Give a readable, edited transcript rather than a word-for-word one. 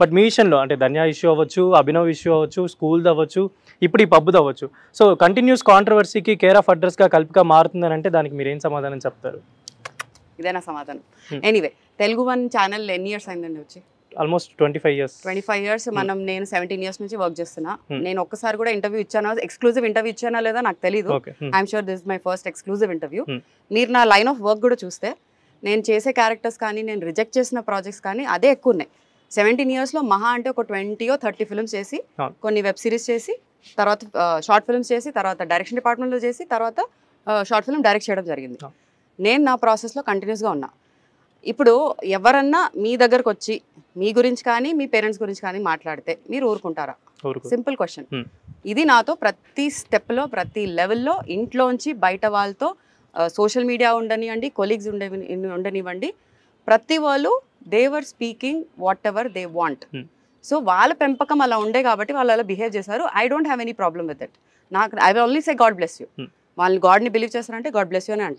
But మీ విషయంలో అంటే ధన్య issue అవ్వచ్చు, అభినవ్ ఇష్యూ అవ్వచ్చు, స్కూల్ అవ్వచ్చు, ఇప్పుడు ఈ పబ్బుది అవ్వచ్చు. సో కంటిన్యూస్ కాంట్రవర్సీకి కేర్ ఆఫ్ అడ్రస్గా కల్పిక మారుతుందని అంటే దానికి మీరు ఏం సమాధానం చెప్తారు? ఇదేనా సమాధానం? ఎనీవే, తెలుగు వన్ ఛానల్ ఎన్ని ఇయర్స్ అయిందండి వచ్చి? Almost 25 years. 25 years. నేను 17 years నుంచి వర్క్ చేస్తున్నా. నేను ఒక్కసారి కూడా ఇంటర్వ్యూ ఇచ్చానా, ఎక్స్క్లూజివ్ ఇంటర్వ్యూ ఇచ్చానా లేదా నాకు తెలియదు. I'm sure this my first exclusive interview. మీరు నా లైన్ ఆఫ్ వర్క్ కూడా చూస్తే నేను చేసే క్యారెక్టర్స్ కానీ, నేను రిజెక్ట్ చేసిన ప్రాజెక్ట్స్ కానీ అదే ఎక్కువ ఉన్నాయి. 17 yearsలో మహా అంటే ఒక 20 or 30 ఫిల్మ్స్ చేసి, కొన్ని వెబ్ సిరీస్ చేసి, తర్వాత షార్ట్ ఫిల్మ్స్ చేసి, తర్వాత డైరెక్షన్ డిపార్ట్మెంట్లో చేసి, తర్వాత షార్ట్ ఫిల్మ్ డైరెక్ట్ చేయడం జరిగింది. నేను నా ప్రాసెస్లో కంటిన్యూస్గా ఉన్నా. ఇప్పుడు ఎవరన్నా మీ దగ్గరకు వచ్చి మీ గురించి కానీ, మీ పేరెంట్స్ గురించి కానీ మాట్లాడితే మీరు ఊరుకుంటారా? Simple question. ఇది నాతో ప్రతి స్టెప్లో, ప్రతి లెవెల్లో, ఇంట్లోంచి బయట వాళ్ళతో, సోషల్ మీడియా ఉండనివ్వండి, కొలీగ్స్ ఉండనివ్వండి, ప్రతి వాళ్ళు they were speaking whatever they want. So వాళ్ళ పెంపకం అలా ఉండే కాబట్టి వాళ్ళు అలా బిహేవ్ చేశారు. I don't have any problem with it. నాకు I will only say God bless you. వాళ్ళు గాడ్ని బిలీవ్ చేస్తారంటే గాడ్ బ్లెస్ యూ అని అంటారు.